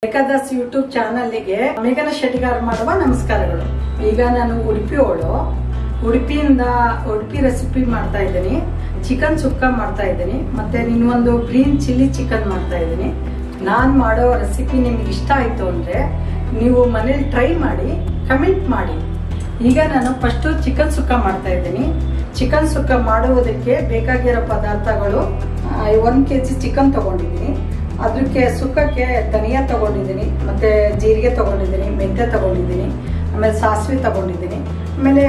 Ekadashi YouTube ಚಾನಲ್ಗೆ ಮೇಘನಾ ಶೆಟ್ಟಿಗಾರ್ ಮಾಡುವ ನಮಸ್ಕಾರಗಳು. ಈಗ ನಾನು ಉಡುಪಿಯಿಂದ ಉಡುಪಿ ರೆಸಿಪಿ ಮಾಡ್ತಾ ಇದ್ದೀನಿ. ಚಿಕನ್ ಸುಕ್ಕ ಮಾಡ್ತಾ ಇದ್ದೀನಿ, ಮತ್ತೆ ಇನ್ನೊಂದು ಗ್ರೀನ್ ಚಿಲ್ಲಿ ಚಿಕನ್ ಮಾಡ್ತಾ ಇದ್ದೀನಿ. ನಾನು ಮಾಡೋ ರೆಸಿಪಿ ನಿಮ್ಗೆ ಇಷ್ಟ ಆಯ್ತು ಅಂದ್ರೆ ನೀವು ಮನೇಲಿ ಟ್ರೈ ಮಾಡಿ ಕಮೆಂಟ್ ಮಾಡಿ. ಈಗ ನಾನು ಫಸ್ಟ್ ಚಿಕನ್ ಸುಕ್ಕ ಮಾಡ್ತಾ ಇದ್ದೀನಿ. ಚಿಕನ್ ಸುಕ್ಕ ಮಾಡುವುದಕ್ಕೆ ಬೇಕಾಗಿರೋ ಪದಾರ್ಥಗಳು 1 kg ಚಿಕನ್ ತಗೊಂಡಿದ್ದೀನಿ. ಅದಕ್ಕೆ ಸುಕ್ಕಕ್ಕೆ ಧನಿಯಾ ತಗೊಂಡಿದ್ದೀನಿ, ಮತ್ತೆ ಜೀರಿಗೆ ತಗೊಂಡಿದ್ದೀನಿ, ಮೆಂತ್ಯ ತಗೊಂಡಿದ್ದೀನಿ, ಆಮೇಲೆ ಸಾಸಿವೆ ತಗೊಂಡಿದ್ದೀನಿ, ಆಮೇಲೆ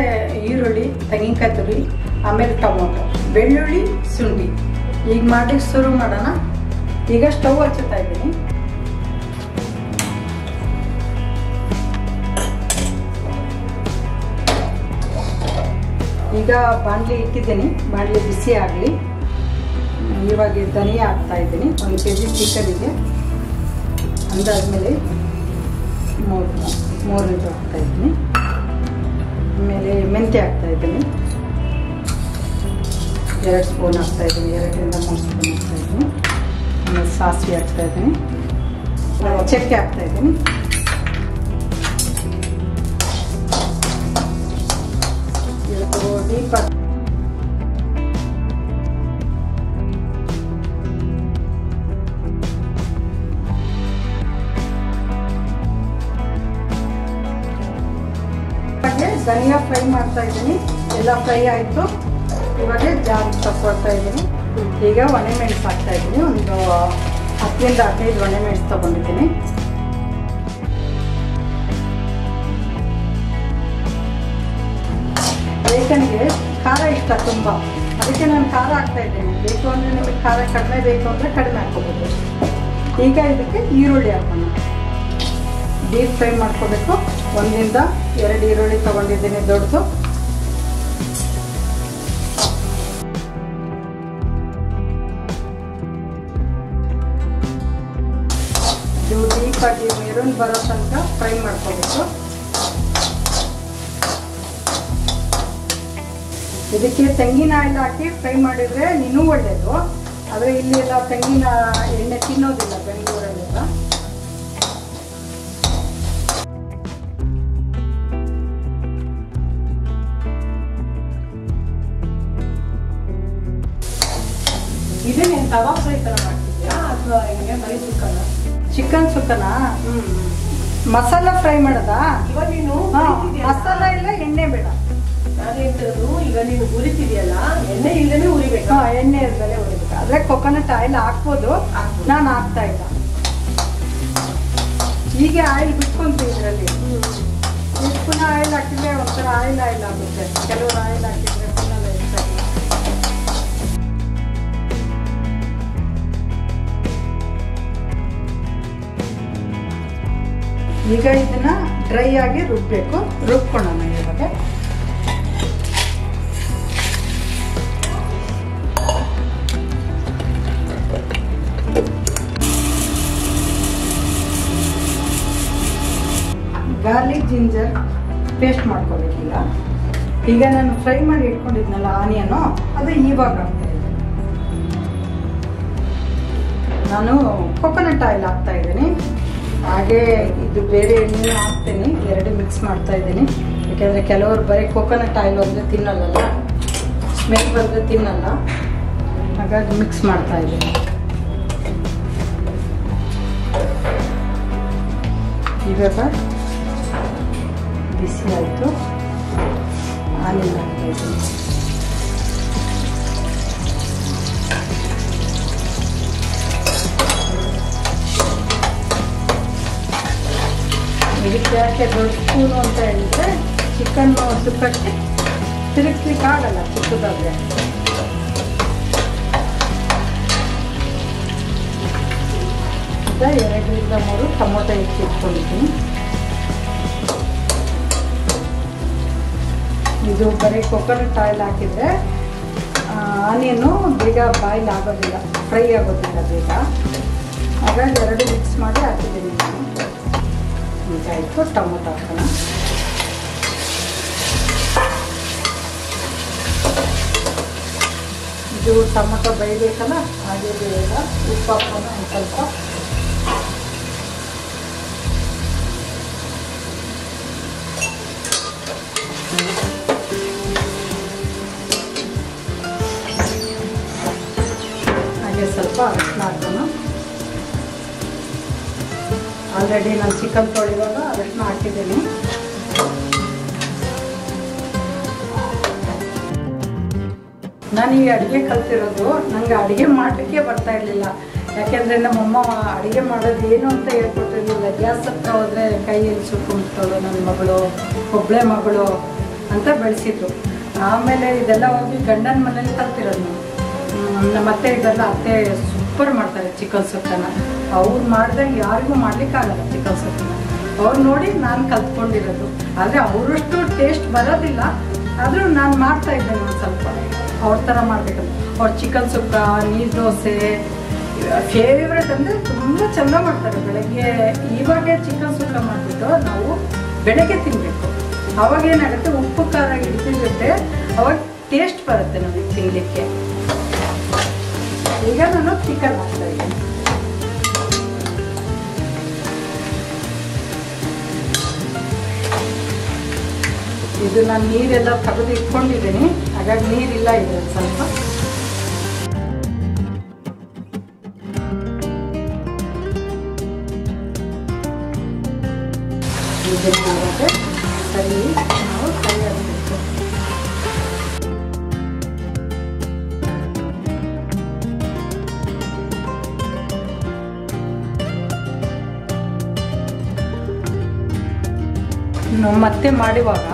ಈರುಳ್ಳಿ, ತೆಂಗಿನಕಾಯಿ ತುರಿ, ಆಮೇಲೆ ಟೊಮೊಟೊ, ಬೆಳ್ಳುಳ್ಳಿ, ಶುಂಠಿ. ಈಗ ಮಾಡ್ಲಿಕ್ಕೆ ಶುರು ಮಾಡೋಣ. ಈಗ ಸ್ಟವ್ ಹಚ್ಚುತ್ತಾ ಇದ್ದೀನಿ. ಈಗ ಬಾಣಲಿ ಇಟ್ಟಿದ್ದೀನಿ, ಬಾಣಲಿ ಬಿಸಿ ಆಗಲಿ. ಇವಾಗ ಧನಿಯಾ ಹಾಕ್ತಾ ಇದ್ದೀನಿ. 1 kg ಚಿಕನಿಗೆ ಅಂದಾದ್ಮೇಲೆ 3 ಹಾಕ್ತಾ ಇದ್ದೀನಿ. ಆಮೇಲೆ ಮೆಂತ್ಯ ಹಾಕ್ತಾ ಇದ್ದೀನಿ, 2 ಸ್ಪೂನ್ ಹಾಕ್ತಾ ಇದ್ದೀನಿ, 2 ರಿಂದ 3 ಸ್ಪೂನ್ ಹಾಕ್ತಾ ಇದ್ದೀನಿ. ಆಮೇಲೆ ಸಾಸಿವೆ ಹಾಕ್ತಾ ಇದ್ದೀನಿ, ಚಕ್ಕೆ ಹಾಕ್ತಾ ಇದ್ದೀನಿ. ದೀಪ ಧನಿಯಾ ಫ್ರೈ ಮಾಡ್ತಾ ಇದ್ದೀನಿ. ಎಲ್ಲ ಫ್ರೈ ಆಯಿತು. ಇವಾಗ ಜಾರ್ ತಗೊಳ್ತಾ ಇದ್ದೀನಿ. ಈಗ ಒಣಮೆಣಸು ಹಾಕ್ತಾ ಇದ್ದೀನಿ. ಒಂದು 10 ರಿಂದ 15 ಒಣಮೆಣಸು ತಗೊಂಡಿದ್ದೀನಿ. ಬೇಕನಿಗೆ ಖಾರ ಇಷ್ಟ ತುಂಬ, ಅದಕ್ಕೆ ನಾನು ಖಾರ ಹಾಕ್ತಾ ಇದ್ದೀನಿ. ಬೇಕು ಅಂದರೆ ನಿಮಗೆ ಖಾರ ಕಡಿಮೆ ಬೇಕು ಅಂದರೆ ಕಡಿಮೆ ಹಾಕ್ಕೋಬೋದು. ಈಗ ಇದಕ್ಕೆ ಈರುಳ್ಳಿ ಹಾಕೋಣ. ಡೀಪ್ ಫ್ರೈ ಮಾಡ್ಕೋಬೇಕು. 1 ರಿಂದ 2 ಈರುಳ್ಳಿ ತಗೊಂಡಿದ್ದೀನಿ, ದೊಡ್ಡದು. ಇದು ಡೀಪಾಗಿ ಮೆರೂನ್ ಬರೋ ತನಕ ಫ್ರೈ ಮಾಡ್ಕೋಬೇಕು. ಇದಕ್ಕೆ ತೆಂಗಿನ ಆಯಿಲ್ ಹಾಕಿ ಫ್ರೈ ಮಾಡಿದರೆ ಇನ್ನೂ ಒಳ್ಳೆಯದು. ಆದರೆ ಇಲ್ಲಿ ಎಲ್ಲ ತೆಂಗಿನ ಎಣ್ಣೆ ತಿನ್ನೋದಿಲ್ಲ ಬೆಂಗಳೂರಲ್ಲೆಲ್ಲ. ಇದನ್ನೇ ತವಾ ಫ್ರೈ ತರ ಮಾಡ್ತಿದ್ಯಾ ಅಥವಾ ಹಿಂಗೆ ಬರೀ ಸುಕ್ಕನ? ಚಿಕನ್ ಸುಕ್ಕನ ಮಸಾಲ ಫ್ರೈ ಮಾಡೋದಾ? ಇವಾಗ ನೀನು ಮಸಾಲ ಇಲ್ಲ, ಎಣ್ಣೆ ಬೇಡ. ನಾನೇಂತದ್ದು ಈಗ ನೀನು ಉರಿತಿದ್ಯಲ್ಲ, ಎಣ್ಣೆ ಇಲ್ಲದೆ ಉರಿಬೇಕು. ಎಣ್ಣೆ ಇಲ್ದಲೆ ಉರಿಬೇಕು. ಆದ್ರೆ ಕೊಕೊನಟ್ ಆಯಿಲ್ ಹಾಕ್ಬೋದು, ನಾನು ಹಾಕ್ತಾ ಇಲ್ಲ. ಹೀಗೆ ಆಯಿಲ್ ಬಿಟ್ಕೊಂತೀವಿ ಇದರಲ್ಲಿ. ಪುನಃ ಆಯಿಲ್ ಹಾಕಿದ್ರೆ ಒಂಥರ ಆಯಿಲ್ ಆಗುತ್ತೆ. ಕೆಲವರು ಆಯಿಲ್ ಹಾಕಿದ್ರೆ ಪುನಃ ಇರ್ತಾರೆ. ಈಗ ಇದನ್ನ ಡ್ರೈ ಆಗಿ ರುಬ್ಬೇಕು. ರುಬ್ಕೊಳ್ಳೋಣ ಇವಾಗ. ಗಾರ್ಲಿಕ್ ಜಿಂಜರ್ ಪೇಸ್ಟ್ ಮಾಡ್ಕೋಬೇಕೀಗ. ಈಗ ನಾನು ಫ್ರೈ ಮಾಡಿ ಇಟ್ಕೊಂಡಿದ್ನಲ್ಲ ಆನಿಯನು, ಅದು ಇವಾಗ ಹಾಕ್ತಾ ಇದ್ದೀನಿ. ನಾನು ಕೊಕೊನಟ್ ಆಯಿಲ್ ಹಾಕ್ತಾ ಇದ್ದೀನಿ. ಹಾಗೆ ಇದು ಬೇರೆ ಎಣ್ಣೆ ಹಾಕ್ತೀನಿ. 2 ಮಿಕ್ಸ್ ಮಾಡ್ತಾ ಇದ್ದೀನಿ. ಯಾಕೆಂದರೆ ಕೆಲವರು ಬರೀ ಕೊಕೊನಟ್ ಆಯಿಲ್ ಒಂದೇ ತಿನ್ನಲ್ಲ, ಸ್ಮೆಲ್ ಬಂದರೆ ತಿನ್ನಲ್ಲ. ಹಾಗಾಗಿ ಮಿಕ್ಸ್ ಮಾಡ್ತಾ ಇದ್ದೀನಿ. ಇವಾಗ ಬಿಸಿ ಆಯಿತು. ಆನಿಯನ್ ಹಾಕ್ತಾ ಇದ್ದೀನಿ. ಇದಕ್ಕೆ ಯಾಕೆ ದೊಡ್ಡ ಸ್ಪೂನು ಅಂತ ಹೇಳಿದ್ರೆ ಚಿಕನ್ ಸುಕ್ಕಕ್ಕೆ ತಿರುಗ್ಲಿಕ್ಕೆ ಆಗಲ್ಲ ಚಿಕ್ಕದಾದ್ರೆ. ಈಗ 2 ರಿಂದ 3 ಟೊಮೊಟೊ ಹೆಚ್ಚಿ ಇಟ್ಕೊಂಡಿದ್ದೀನಿ. ಇದು ಬರೀ ಕೊಕೊನಟ್ ಆಯಿಲ್ ಹಾಕಿದರೆ ಆನಿಯನ್ನು ಬೇಗ ಬಾಯ್ಲ್ ಆಗೋದಿಲ್ಲ, ಫ್ರೈ ಆಗೋದಿಲ್ಲ ಬೇಗ. ಹಾಗಾಗಿ 2 ಮಿಕ್ಸ್ ಮಾಡಿ ಹಾಕಿದ್ದೀನಿ ನಾನು. ಈಗ ಆಯಿತು. ಟೊಮೊಟೊ ಹಾಕೋಣ. ಇದು ಟೊಮೊಟೊ ಬೇಯಬೇಕಲ್ಲ, ಹಾಗೆ ಬೇಗ ಉಪ್ಪು ಹಾಕೋಣ ಒಂದು ಸ್ವಲ್ಪ. ಆಲ್ರೆಡಿ ನಾನು ಚಿಕನ್ ತೊಳೆಯುವಾಗ ಅದನ್ನು ಹಾಕಿದ್ದೀನಿ. ನಾನು ಈ ಅಡುಗೆ ಕಲ್ತಿರೋದು ನನಗೆ ಅಡುಗೆ ಮಾಡಲಿಕ್ಕೆ ಬರ್ತಾ ಇರಲಿಲ್ಲ. ಯಾಕೆಂದರೆ ನಮ್ಮಮ್ಮ ಅಡುಗೆ ಮಾಡೋದು ಏನು ಅಂತ ಹೇಳ್ಕೊಟ್ಟಿರಲಿಲ್ಲ. ಗ್ಯಾಸ್ ಹತ್ರ ಹೋದರೆ ಕೈಯಲ್ಲಿ ಸುಟ್ಕೊಂಡ್ಬಿಟ್ಟೋಳು ನನ್ನ ಮಗಳು, ಒಬ್ಬಳೇ ಮಗಳು ಅಂತ ಬೆಳೆಸಿದ್ರು. ಆಮೇಲೆ ಇದೆಲ್ಲ ಹೋಗಿ ಗಂಡನ ಮನೇಲಿ ಕಲ್ತಿರೋದು ನಾನು. ಮತ್ತೆ ಇದೆಲ್ಲ ಅತ್ತೆ ಸೂಪರ್ ಮಾಡ್ತಾರೆ ಚಿಕನ್ ಸುಕ್ಕನ. ಅವ್ರು ಮಾಡ್ದಂಗೆ ಯಾರಿಗೂ ಮಾಡ್ಲಿಕ್ಕಾಗಲ್ಲ ಚಿಕನ್ ಸುಕ್ಕನ. ಅವ್ರು ನೋಡಿ ನಾನು ಕಲ್ತ್ಕೊಂಡಿರೋದು. ಆದರೆ ಅವರಷ್ಟು ಟೇಸ್ಟ್ ಬರೋದಿಲ್ಲ, ಆದರೂ ನಾನು ಮಾಡ್ತಾ ಇದ್ದೇನೆ ಒಂದು ಸ್ವಲ್ಪ ಅವ್ರ ಥರ ಮಾಡಬೇಕಂತ. ಅವ್ರು ಚಿಕನ್ ಸುಕ್ಕ, ನೀರು ದೋಸೆ ಫೇವ್ರೆಟ್ ಅಂದರೆ ತುಂಬ ಚೆಂದ ಮಾಡ್ತಾರೆ. ಬೆಳಗ್ಗೆ ಇವಾಗ ಚಿಕನ್ ಸುಕ್ಕ ಮಾಡಿಬಿಟ್ಟು ನಾವು ಬೆಳಗ್ಗೆ ತಿನ್ನಬೇಕು. ಅವಾಗ ಏನಾಗುತ್ತೆ, ಉಪ್ಪು ಖಾರ ಹಿಡಿದಿರುತ್ತೆ, ಅವಾಗ ಟೇಸ್ಟ್ ಬರುತ್ತೆ ನಮಗೆ ತಿನ್ನಲಿಕ್ಕೆ. ಈಗ ನಾನು ಚಿಕನ್ ಹಾಕ್ತಾ ಇದ್ದೀನಿ. ಇದು ನಾನು ನೀರೆಲ್ಲ ತೆಗೆದು ಇಟ್ಕೊಂಡಿದ್ದೀನಿ, ಹಾಗಾಗಿ ನೀರಿಲ್ಲ ಇದೆ ಸ್ವಲ್ಪ. ಇದಕ್ಕೆ ಸರಿ ನಾವು ಕೈ ಹಾಕಬೇಕು. ನಾವು ಮತ್ತೆ ಮಾಡುವಾಗ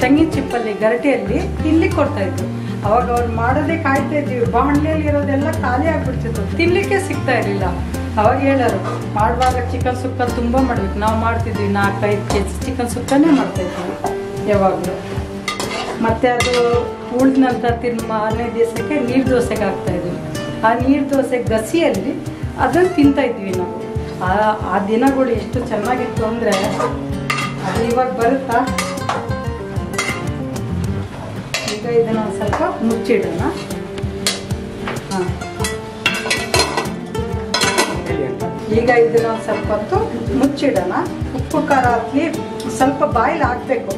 ತೆಂಗಿನ ಚಿಪ್ಪಲ್ಲಿ ಗರಟೆಯಲ್ಲಿ ತಿನ್ಲಿಕ್ಕೆ ಕೊಡ್ತಾ ಇದ್ರು. ಅವಾಗ ಅವ್ರು ಮಾಡೋದೇ ಕಾಯ್ತಾ ಇದ್ದೀವಿ. ಬಾಣಲೆಯಲ್ಲಿ ಇರೋದೆಲ್ಲ ಖಾಲಿ ಆಗ್ಬಿಡ್ತಿತ್ತು, ತಿನ್ಲಿಕ್ಕೆ ಸಿಗ್ತಾ ಇರಲಿಲ್ಲ. ಅವಾಗ ಹೇಳೋರು ಮಾಡುವಾಗ ಚಿಕನ್ ಸುಕ್ಕ ತುಂಬ ಮಾಡ್ಬೇಕು. ನಾವು ಮಾಡ್ತಿದ್ವಿ 4-5 kg ಚಿಕನ್ ಸುಕ್ಕನೇ ಮಾಡ್ತಾಯಿದ್ವಿ ಯಾವಾಗಲೂ. ಮತ್ತು ಅದು ಉಳಿದ ನಂತರ ಮಾರನೇ ದಿವಸಕ್ಕೆ ನೀರು ದೋಸೆಗೆ ಹಾಕ್ತಾಯಿದ್ವಿ. ಆ ನೀರು ದೋಸೆ ಗಸಿಯಲ್ಲಿ ಅದನ್ನು ತಿಂತಾಯಿದ್ವಿ ನಾವು. ಆ ದಿನಗಳು ಎಷ್ಟು ಚೆನ್ನಾಗಿತ್ತು ಅಂದರೆ ಅದು ಇವಾಗ ಬರುತ್ತಾ. ಈಗ ಇದನ್ನು ಒಂದು ಸ್ವಲ್ಪ ಮುಚ್ಚಿಡೋಣ. ಹಾಂ, ಈಗ ಇದನ್ನ ಒಂದು ಸ್ವಲ್ಪ ಹೊತ್ತು ಮುಚ್ಚಿಡೋಣ. ಉಪ್ಪು ಖಾರ ಹಾಕಿ ಸ್ವಲ್ಪ ಬಾಯ್ಲ್ ಹಾಕಬೇಕು.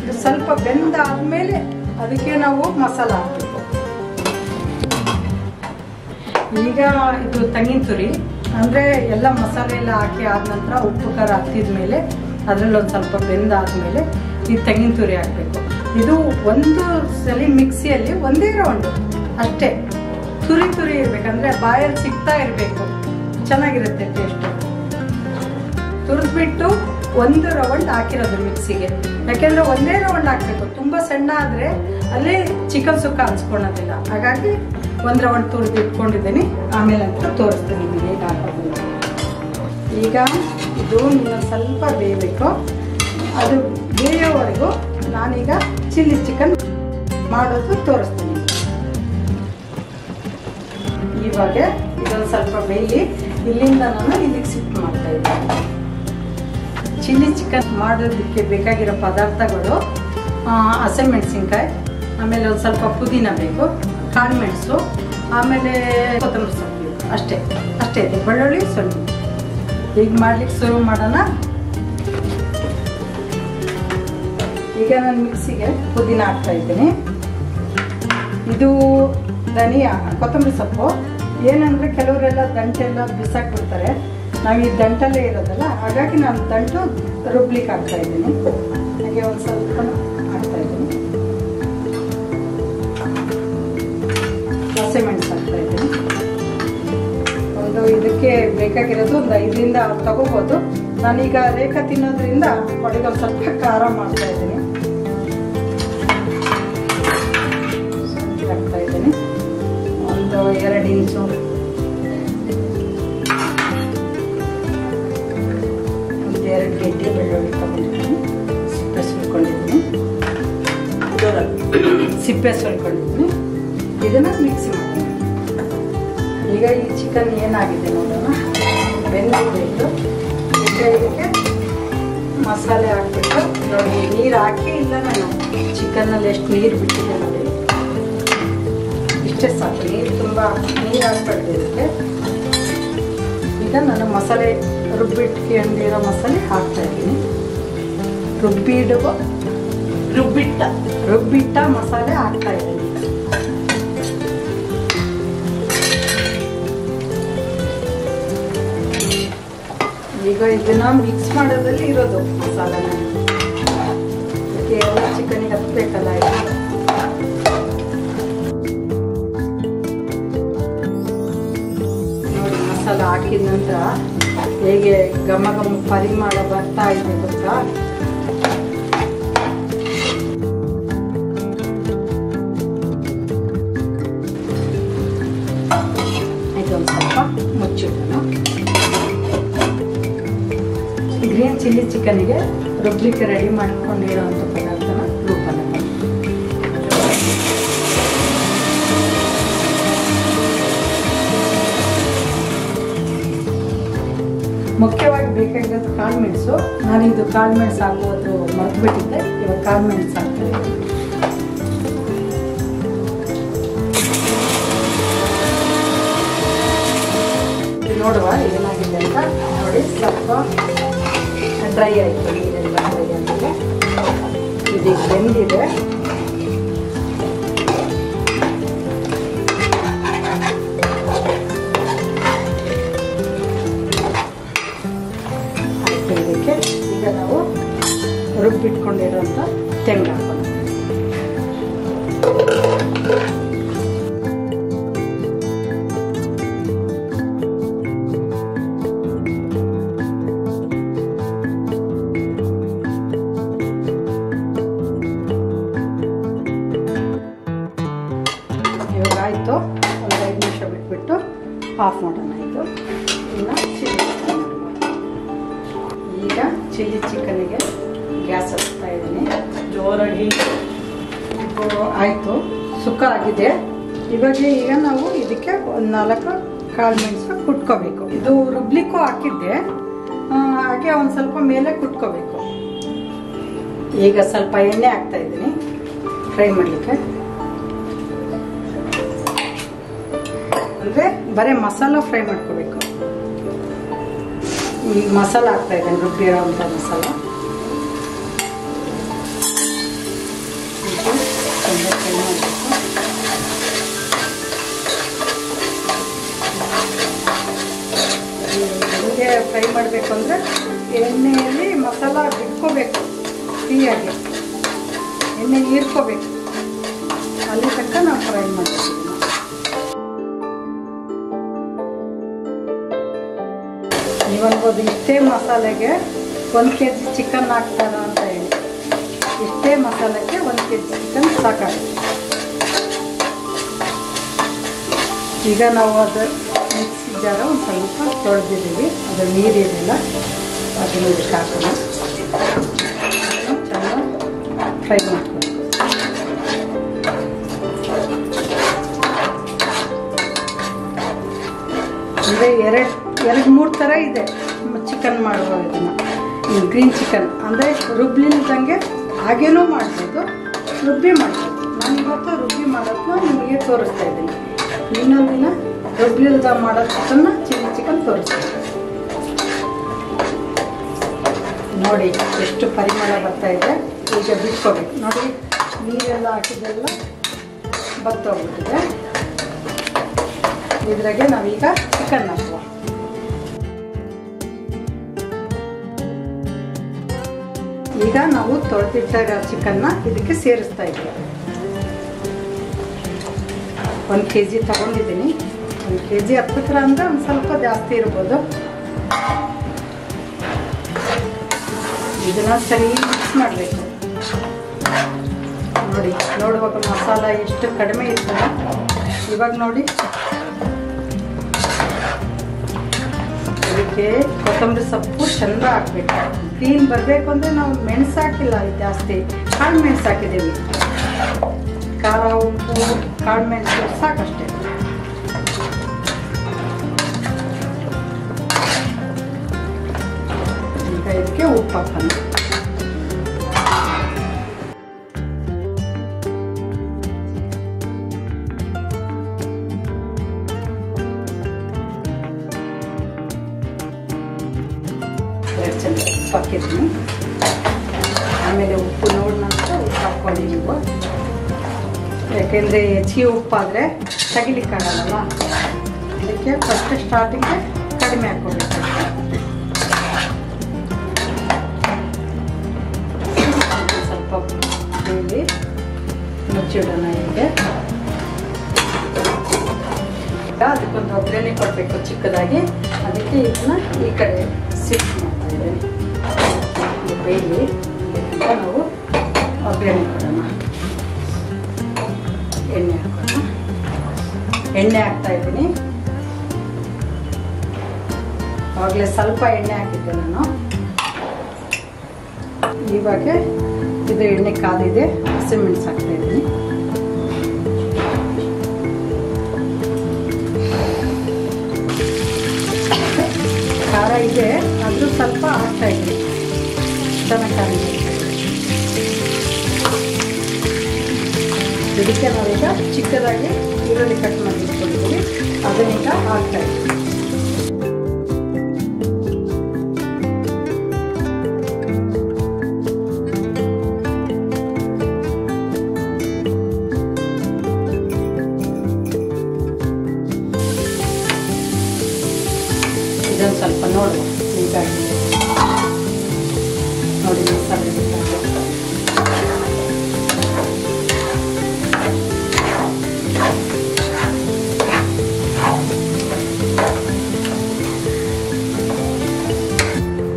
ಇದು ಸ್ವಲ್ಪ ಬೆಂದಾದ್ಮೇಲೆ ಅದಕ್ಕೆ ನಾವು ಮಸಾಲ ಹಾಕಬೇಕು. ಈಗ ಇದು ತೆಂಗಿನ ತುರಿ ಅಂದರೆ ಎಲ್ಲ ಮಸಾಲೆ ಎಲ್ಲ ಹಾಕಿ ಆದ ನಂತರ ಉಪ್ಪು ಖಾರ ಹಾಕಿದ್ಮೇಲೆ ಅದರಲ್ಲಿ ಒಂದು ಸ್ವಲ್ಪ ಬೆಂದಾದ್ಮೇಲೆ ಈ ತೆಂಗಿನ ತುರಿ ಹಾಕಬೇಕು. ಇದು ಒಂದು ಸಲ ಮಿಕ್ಸಿಯಲ್ಲಿ ಒಂದೇ ರೌಂಡು ಅಷ್ಟೇ ತುರಿ ತುರಿ ಇರಬೇಕಂದ್ರೆ ಬಾಯಲ್ಲಿ ಸಿಗ್ತಾ ಇರಬೇಕು, ಚೆನ್ನಾಗಿರುತ್ತೆ ಟೇಸ್ಟು. ತುರಿದ್ಬಿಟ್ಟು ಒಂದು ರೌಂಡ್ ಹಾಕಿರೋದು ಮಿಕ್ಸಿಗೆ. ಯಾಕೆಂದರೆ ಒಂದೇ ರೌಂಡ್ ಹಾಕಬೇಕು. ತುಂಬ ಸಣ್ಣ ಆದರೆ ಅಲ್ಲೇ ಚಿಕನ್ ಸುಕ್ಕ ಹಂಚ್ಕೊಳೋದಿಲ್ಲ. ಹಾಗಾಗಿ ಒಂದು ರೌಂಡ್ ತುರಿದು ಇಟ್ಕೊಂಡಿದ್ದೀನಿ. ಆಮೇಲೆ ಅಂತ ತೋರಿಸ್ತೀನಿ ನಿಮಗೆ ಹೇಗೆ ಹಾಕೋದು. ಈಗ ಇದು ಸ್ವಲ್ಪ ಬೇಯಬೇಕು. ಅದು ಬೇಯೋವರೆಗೂ ನಾನೀಗ ಚಿಲ್ಲಿ ಚಿಕನ್ ಮಾಡೋದು ತೋರಿಸ್ತೀನಿ. ಇವಾಗ ಇದೊಂದು ಸ್ವಲ್ಪ ಬೇಯಲಿ. ಇಲ್ಲಿಂದ ನಾನು ಇಲ್ಲಿಗೆ ಶಿಫ್ಟ್ ಮಾಡ್ತಾ ಇದ್ದೀನಿ. ಚಿಲ್ಲಿ ಚಿಕನ್ ಮಾಡೋದಕ್ಕೆ ಬೇಕಾಗಿರೋ ಪದಾರ್ಥಗಳು ಹಸಿಮೆಣಸಿನ್ಕಾಯಿ, ಆಮೇಲೆ ಒಂದು ಸ್ವಲ್ಪ ಪುದೀನ ಬೇಕು, ಕಾಳು ಮೆಣಸು, ಆಮೇಲೆ ಕೊತ್ತಂಬರಿ ಸೊಪ್ಪು ಅಷ್ಟೇ ಇದೆ. ಬೆಳ್ಳುಳ್ಳಿ ಸ್ವಲ್ಪ. ಈಗ ಮಾಡ್ಲಿಕ್ಕೆ ಶುರು ಮಾಡೋಣ. ಈಗ ನಾನು ಮಿಕ್ಸಿಗೆ ಪುದೀನ ಹಾಕ್ತಾ ಇದ್ದೀನಿ. ಇದು ಧನಿಯಾ, ಕೊತ್ತಂಬರಿ ಸೊಪ್ಪು. ಏನಂದರೆ ಕೆಲವರೆಲ್ಲ ದಂಟೆಲ್ಲ ಬಿಸಾಕ್ಬಿಡ್ತಾರೆ. ನಾವು ಈ ದಂಟಲ್ಲೇ ಇರೋದಲ್ಲ, ಹಾಗಾಗಿ ನಾನು ದಂಟು ರುಬ್ಲಿಕ್ಕೆ ಹಾಕ್ತಾ ಇದ್ದೀನಿ. ಹಾಗೆ ಒಂದು ಸ್ವಲ್ಪ ಹಾಕ್ತಾ ಇದ್ದೀನಿ. ಹಸಿಮೆಣಸು ಹಾಕ್ತಾ ಇದ್ದೀನಿ. ಒಂದು ಇದಕ್ಕೆ ಬೇಕಾಗಿರೋದು ಒಂದು 5ರಿಂದ 6 ತಗೋಬೋದು. ನಾನೀಗ ರೇಖಾ ತಿನ್ನೋದ್ರಿಂದ ಒಳಗೆ ಒಂದು ಸ್ವಲ್ಪ ಖಾರ ಮಾಡ್ತಾ ಇದ್ದೀನಿ. ಹಾಕ್ತಾ ಇದ್ದೀನಿ ಒಂದು 2 ಇಂಚು. ಒಂದು 2 ಗೆಡ್ಡೆ ಬೆಳ್ಳುಳ್ಳಿ ತಗೊಂಡಿದ್ದೀನಿ. ಸಿಪ್ಪೆ ಸುಲ್ಕೊಂಡಿದ್ದೀನಿ. ಇದನ್ನು ಮಿಕ್ಸಿ ಮಾಡ್ತೀನಿ. ಈಗ ಈ ಚಿಕನ್ ಏನಾಗಿದೆ ನೋಡೋಣ. ಬೆಂದಿದ್ದು. ಈಗ ಇದಕ್ಕೆ ಮಸಾಲೆ ಹಾಕ್ಬಿಟ್ಟು ನೋಡಿ, ನೀರು ಹಾಕಿ ಇಲ್ಲ ನಾನು ಚಿಕನ್ನಲ್ಲಿ ಎಷ್ಟು ನೀರು ಬಿಟ್ಟಿದೆ ನೋಡಿ. ಇಷ್ಟೇ ಸಾಕು, ನೀರು ತುಂಬ ನೀರು ಹಾಕ್ಬಾರ್ದು ಇದಕ್ಕೆ. ಈಗ ನಾನು ಮಸಾಲೆ ರುಬ್ಬಿಟ್ಕೊಂಡಿರೋ ಮಸಾಲೆ ಹಾಕ್ತಾ ಇದ್ದೀನಿ. ರುಬ್ಬಿಟ್ಟ ಮಸಾಲೆ ಹಾಕ್ತಾ ಇದ್ದೀನಿ. ಈಗ ಇದನ್ನ ಮಿಕ್ಸ್ ಮಾಡೋದ್ರಲ್ಲಿ ಇರೋದು ಮಸಾಲ ಎಲ್ಲ ಚಿಕನಿಗೆ ಹತ್ತಬೇಕಲ್ಲ ಇದು. ನೋಡಿ ಮಸಾಲ ಹಾಕಿದ ನಂತರ ಹೇಗೆ ಘಮ ಘಮ ಪರಿಮಳ ಬರ್ತಾ ಇದೆ ಗೊತ್ತಾ. ಇದೊಂದು ಸ್ವಲ್ಪ ಮುಚ್ಚಿಡೋಣ. ಗ್ರೀನ್ ಚಿಲ್ಲಿ ಚಿಕನ್ಗೆ ರುಬ್ಲಿಕ್ಕೆ ರೆಡಿ ಮಾಡ್ಕೊಂಡಿರೋಂಥ ಪದಾರ್ಥನ ರುಬ್ಬನ. ಮುಖ್ಯವಾಗಿ ಬೇಕಾಗಿರೋದು ಕಾಳು ಮೆಣಸು. ನಾನಿದು ಕಾಳು ಮೆಣಸು ಹಾಕೋದು ಮರೆತು ಬಿಟ್ಟಿದ್ದೆ, ಇವಾಗ ಕಾಳು ಮೆಣಸು ಹಾಕ್ತಾರೆ. ನೋಡುವ ಏನಾಗಿದೆ ಅಂತ ನೋಡಿ. ಸ್ವಲ್ಪ ಡ್ರೈ ಆಯಿತು, ನೀರೆಲ್ಲ ಡ್ರೈ ಆಗಿದೆ. ಇದೀಗ ಬೆಂದಿದೆ. ಇದಕ್ಕೆ ಈಗ ನಾವು ರುಬ್ಬಿಟ್ಕೊಂಡಿರೋಂಥ ತೆಂಗು ಹಾಕೋಣ. ಇವಾಗ ಆಯಿತು, ಒಂದು 5 ನಿಮಿಷ ಬಿಟ್ಬಿಟ್ಟು ಆಫ್ ಮಾಡೋಣ. ಇದು ಇನ್ನು ಚಿಲ್ಲಿ ಚಿಕನ್ ಈಗ ಚಿಲ್ಲಿ ಚಿಕನ್ಗೆ ಗ್ಯಾಸ್ ಹಚ್ತಾ ಇದ್ದೀನಿ ಜೋರಾಗಿ. ಇದು ಆಯಿತು, ಸುಕ್ಕ ಆಗಿದೆ. ಈಗ ನಾವು ಇದಕ್ಕೆ ಒಂದು 4 ಕಾಳು ಮೆಣಸು ಕುಟ್ಕೋಬೇಕು. ಇದು ರುಬ್ಲಿಕ್ಕೂ ಹಾಕಿದ್ದೆ, ಹಾಗೆ ಒಂದು ಸ್ವಲ್ಪ ಮೇಲೆ ಕುಟ್ಕೋಬೇಕು. ಈಗ ಸ್ವಲ್ಪ ಎಣ್ಣೆ ಹಾಕ್ತಾ ಇದ್ದೀನಿ ಫ್ರೈ ಮಾಡಲಿಕ್ಕೆ. ಅಂದರೆ ಬರೀ ಮಸಾಲ ಫ್ರೈ ಮಾಡ್ಕೋಬೇಕು. ಈಗ ಮಸಾಲ ಹಾಕ್ತಾ ಇದ್ದೇನೆ, ರುಬ್ಬಿರೋಂಥ ಮಸಾಲ. ಫ್ರೈ ಮಾಡಬೇಕು. ಹೇಗೆ ಫ್ರೈ ಮಾಡಬೇಕು ಅಂದರೆ ಎಣ್ಣೆಯಲ್ಲಿ ಮಸಾಲ ಬಿಟ್ಕೋಬೇಕು, ಫ್ರೀಯಾಗಿ ಎಣ್ಣೆ ಹೀರ್ಕೋಬೇಕು. ಅಲ್ಲಿ ತನಕ ನಾವು ಫ್ರೈ ಮಾಡ್ತೀವಿ. ನೀವನ್ಬೋದು ಇಷ್ಟೇ ಮಸಾಲೆಗೆ 1 kg ಚಿಕನ್ ಹಾಕ್ತಾರ ಅಂತ ಹೇಳಿ. ಇಷ್ಟೇ ಮಸಾಲೆಗೆ 1 kg ಚಿಕನ್ ಸಾಕಾಗುತ್ತೆ. ಈಗ ನಾವು ಅದು ಮಿಕ್ಸಿ ಜಾರ ಒಂದು ಸ್ವಲ್ಪ ತೊಳೆದಿದ್ದೀವಿ, ಅದು ನೀರಿರಲಿಲ್ಲ, ಅದನ್ನು ಇದಕ್ಕೆ ಹಾಕೋಣ. ಚೆನ್ನಾಗಿ ಫ್ರೈ ಮಾಡ್ಕೊಂಡು ಅಂದರೆ 2-3 ಥರ ಇದೆ ಚಿಕನ್ ಮಾಡುವ ಇದನ್ನು. ಗ್ರೀನ್ ಚಿಕನ್ ಅಂದರೆ ರುಬ್ಲಿಲ್ದಂಗೆ ಹಾಗೇನೂ ಮಾಡ್ಬೋದು, ರುಬ್ಬಿ ಮಾಡ್ಬೋದು. ನಾನು ಇವತ್ತು ರುಬ್ಬಿ ಮಾಡೋದನ್ನ ನಿಮಗೆ ತೋರಿಸ್ತಾ ಇದ್ದೀನಿ. ಇನ್ನೊಂದಿನ ರುಬ್ಲಿಲ್ದ ಮಾಡೋದನ್ನ ಚಿಲ್ಲಿ ಚಿಕನ್ ತೋರಿಸ್ತೀನಿ. ನೋಡಿ ಎಷ್ಟು ಪರಿಮಳ ಬರ್ತಾ ಇದೆ. ಈಗ ಬಿಟ್ಕೋಬೇಕು. ನೋಡಿ ನೀರೆಲ್ಲ ಹಾಕಿದ್ದೆಲ್ಲ ಬತ್ತೋಗ್ಬಿಟ್ಟಿದೆ. ಇದ್ರಾಗೆ ನಾವೀಗ ಚಿಕನ್ ಹಾಕುವ. ಈಗ ನಾವು ತೊಳೆದಿಟ್ಟ ಚಿಕನ್ನ ಇದಕ್ಕೆ ಸೇರಿಸ್ತಾ ಇದ್ದೀವಿ. 1 kg ತಗೊಂಡಿದ್ದೀನಿ. 1 kg ಹತ್ತತ್ರ ಅಂದರೆ ಒಂದು ಸ್ವಲ್ಪ ಜಾಸ್ತಿ ಇರ್ಬೋದು. ಇದನ್ನ ಸರಿ ಮಿಕ್ಸ್ ಮಾಡಬೇಕು. ನೋಡಿ ನೋಡುವಾಗ ಮಸಾಲ ಎಷ್ಟು ಕಡಿಮೆ ಇರ್ತದೆ. ಇವಾಗ ನೋಡಿ ಇದಕ್ಕೆ ಕೊತ್ತಂಬರಿ ಸೊಪ್ಪು ಚಂದ ಹಾಕ್ಬೇಕು. ಕ್ಲೀನ್ ಬರಬೇಕು ಅಂದರೆ ನಾವು ಮೆಣಸು ಹಾಕಿಲ್ಲ ಜಾಸ್ತಿ, ಕಾಳು ಮೆಣಸು ಹಾಕಿದ್ದೀವಿ. ಖಾರ ಉಪ್ಪು ಕಾಳು ಮೆಣಸು ಸಾಕಷ್ಟೇ. ಈಗ ಇದಕ್ಕೆ ಉಪ್ಪು ಹಾಕೋಣ. ಚಂದ ಉಪ್ಪು ಹಾಕಿದ್ದೀನಿ. ಆಮೇಲೆ ಉಪ್ಪು ನೋಡಿ ನಂತರ ಉಪ್ಪು ಹಾಕ್ಕೊಳ್ಳಿ ನೀವು. ಯಾಕೆಂದರೆ ಹೆಚ್ಚಿಗೆ ಉಪ್ಪಾದರೆ ತೆಗಿಲಿಕ್ಕಾಗಲ್ಲ. ಅದಕ್ಕೆ ಫಸ್ಟ್ ಸ್ಟಾರ್ಟಿಂಗ್ಗೆ ಕಡಿಮೆ ಹಾಕ್ಕೊಬೇಕು. ಮುಚ್ಚಿಡೋಣ ಹೀಗೆ. ಅದಕ್ಕೊಂದು ಒಗ್ಗರಣೆ ಕೊಡಬೇಕು ಚಿಕ್ಕದಾಗಿ, ಅದಕ್ಕೆ ಇದನ್ನ ಈ ಕಡೆ ಶಿಫ್ಟ್ ಮಾಡ್ತಾ ಇದ್ದೇನೆ. ಬೇಲಿ ಅಂತ ನಾವು ಒಗ್ಗರಣೆ ಕೊಡೋಣ. ಎಣ್ಣೆ ಹಾಕೋಣ. ಎಣ್ಣೆ ಹಾಕ್ತಾ ಇದ್ದೀನಿ. ಆವಾಗಲೇ ಸ್ವಲ್ಪ ಎಣ್ಣೆ ಹಾಕಿದ್ದೆ ನಾನು. ಇವಾಗ ಇದು ಎಣ್ಣೆ ಕಾದಿದೆ, ಹಸಿಮೆಣಸು ಹಾಕ್ತಾ ಇದ್ದೀನಿ. ಖಾರ ಇದೆ, ಅದು ಸ್ವಲ್ಪ ಹಾಕ್ತಾ ಇದ್ದೀನಿ. ಚೆನ್ನಾಗಿ ಖಾರ ಇದೆ. ಇದಕ್ಕೆ ನಾವೀಗ ಚಿಕ್ಕದಾಗಿ ಈರುಳ್ಳಿ ಕಟ್ ಮಾಡಿ ಇಟ್ಕೊಂಡಿದ್ದೀವಿ, ಅದನ್ನೀಗ ಹಾಕ್ತಾ ಇದ್ದೀವಿ. ಇದನ್ನು ಸ್ವಲ್ಪ ನೋಡುವ ಹೀಗಾಗಿ ನೋಡಿ ಮಸಾಲೆ